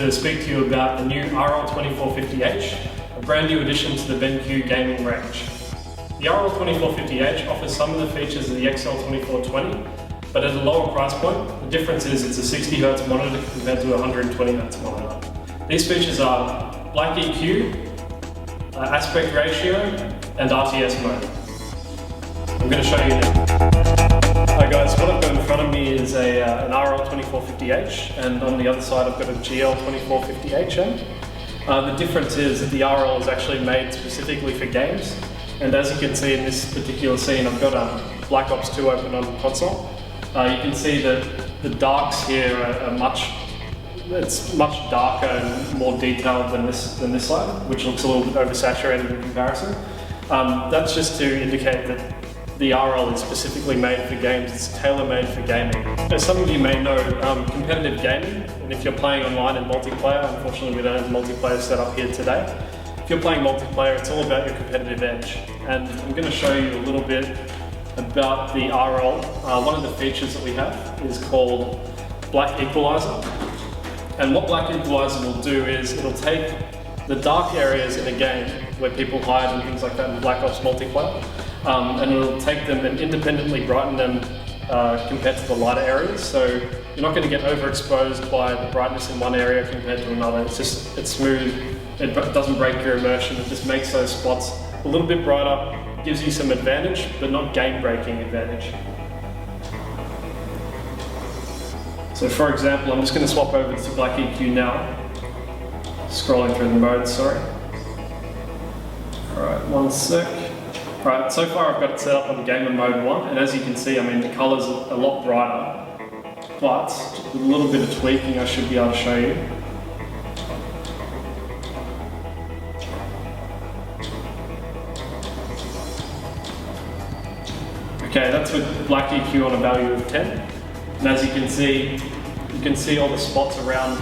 to speak to you about the new RL2450H, a brand new addition to the BenQ gaming range. The RL2450H offers some of the features of the XL2420, but at a lower price point. The difference is it's a 60Hz monitor compared to a 120Hz monitor. These features are black EQ, aspect ratio, and RTS mode. I'm going to show you now. Hi guys, what I've got in front of me is an RL2450H, and on the other side I've got a GL2450HM. The difference is that the RL is actually made specifically for games, and as you can see in this particular scene, I've got Black Ops 2 open on the console. You can see that the darks here are much darker and more detailed than this side, which looks a little bit oversaturated in comparison. That's just to indicate that the RL is specifically made for games. It's tailor-made for gaming. As some of you may know, competitive gaming, and if you're playing online in multiplayer, unfortunately we don't have multiplayer set up here today. If you're playing multiplayer, it's all about your competitive edge. And I'm going to show you a little bit about the RL. One of the features that we have is called Black eQualizer. And what Black eQualizer will do is it'll take the dark areas in a game where people hide and things like that in Black Ops multiplayer, and it'll take them and independently brighten them compared to the lighter areas. So you're not going to get overexposed by the brightness in one area compared to another. It's smooth, it doesn't break your immersion, it just makes those spots a little bit brighter, gives you some advantage, but not game-breaking advantage. So for example, I'm just going to swap over to Black EQ now. Scrolling through the modes, sorry. Alright, one sec. Alright, so far I've got it set up on Gamer Mode 1, and as you can see, I mean, the colours are a lot brighter, but just a little bit of tweaking I should be able to show you. Okay, that's with Black EQ on a value of 10, and as you can see all the spots around,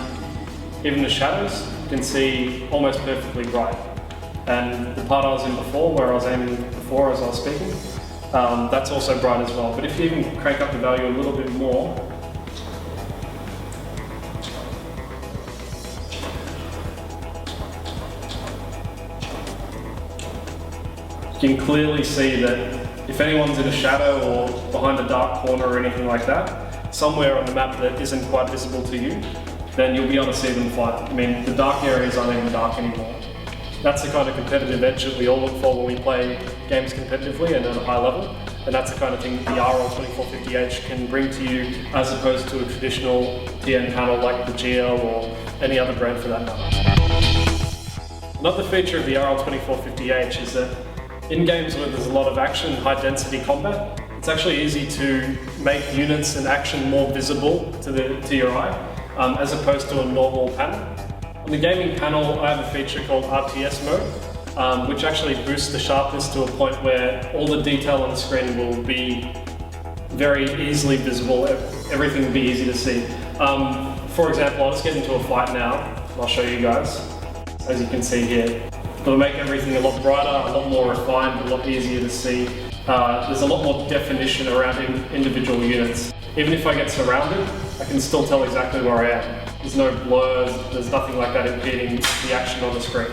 even the shadows, you can see almost perfectly bright. And the part I was in before, where I was aiming before as I was speaking, that's also bright as well. But if you even crank up the value a little bit more, you can clearly see that if anyone's in a shadow or behind a dark corner or anything like that, somewhere on the map that isn't quite visible to you, then you'll be able to see them fight. I mean, the dark areas aren't even dark anymore. That's the kind of competitive edge that we all look for when we play games competitively and at a high level. And that's the kind of thing the RL2450H can bring to you as opposed to a traditional TN panel like the GL or any other brand for that matter. Another feature of the RL2450H is that in games where there's a lot of action, high density combat, it's actually easy to make units and action more visible to your eye, as opposed to a normal panel. On the gaming panel, I have a feature called RTS Mode, which actually boosts the sharpness to a point where all the detail on the screen will be very easily visible. Everything will be easy to see. For example, I'll just get into a fight now, and I'll show you guys, as you can see here. It'll make everything a lot brighter, a lot more refined, a lot easier to see. There's a lot more definition around individual units. Even if I get surrounded, I can still tell exactly where I am. There's no blurs, there's nothing like that impeding the action on the screen.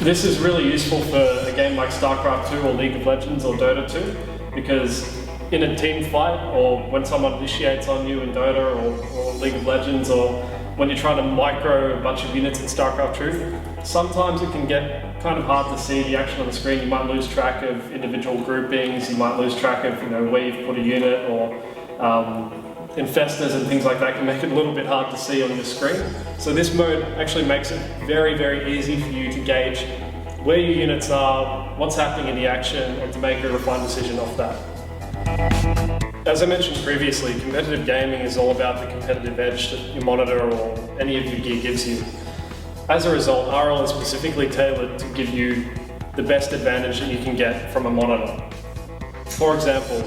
This is really useful for a game like StarCraft 2 or League of Legends or Dota 2, because in a team fight, or when someone initiates on you in Dota or League of Legends, or when you're trying to micro a bunch of units in StarCraft 2, sometimes it can get kind of hard to see the action on the screen. You might lose track of individual groupings, you might lose track of where you've put a unit, or infestors and things like that can make it a little bit hard to see on your screen. So this mode actually makes it very, very easy for you to gauge where your units are, what's happening in the action, and to make a refined decision off that. As I mentioned previously, competitive gaming is all about the competitive edge that your monitor or any of your gear gives you. As a result, RL is specifically tailored to give you the best advantage that you can get from a monitor. For example,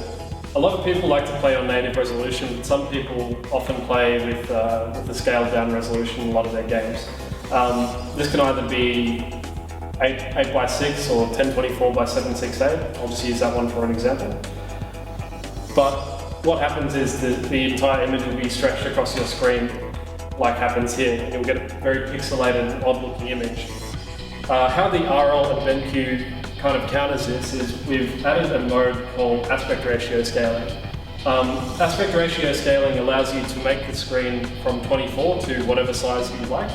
a lot of people like to play on native resolution. Some people often play with the scaled down resolution in a lot of their games. This can either be 8x6 or 1024x768. I'll just use that one for an example. But what happens is that the entire image will be stretched across your screen like happens here, and you'll get a very pixelated, odd-looking image. How the RL and BenQ kind of counters this is we've added a mode called aspect ratio scaling. Aspect ratio scaling allows you to make the screen from 24 to whatever size you like.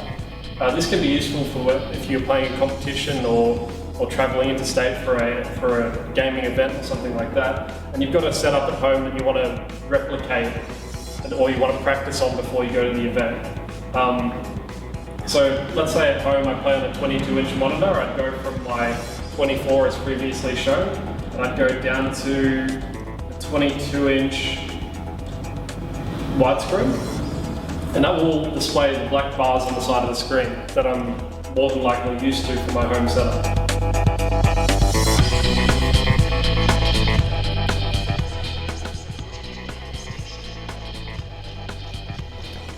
This can be useful for if you're playing a competition or traveling interstate for a gaming event or something like that, and you've got a setup at home that you want to replicate or you want to practice on before you go to the event. So let's say at home I play on a 22-inch monitor. I'd go from my 24 as previously shown, and I'd go down to a 22-inch widescreen, and that will display the black bars on the side of the screen that I'm more than likely used to for my home setup.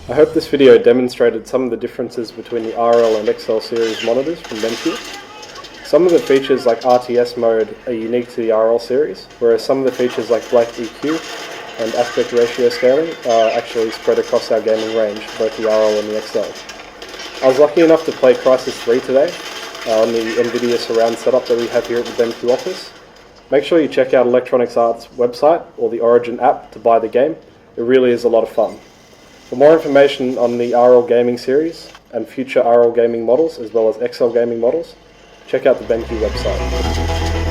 I hope this video demonstrated some of the differences between the RL and XL series monitors from BenQ. Some of the features like RTS Mode are unique to the RL series, whereas some of the features like black EQ and aspect ratio scaling are actually spread across our gaming range, both the RL and the XL. I was lucky enough to play Crysis 3 today on the NVIDIA surround setup that we have here at the BenQ office. Make sure you check out Electronics Arts website or the Origin app to buy the game. It really is a lot of fun. For more information on the RL gaming series and future RL gaming models as well as XL gaming models, check out the BenQ website.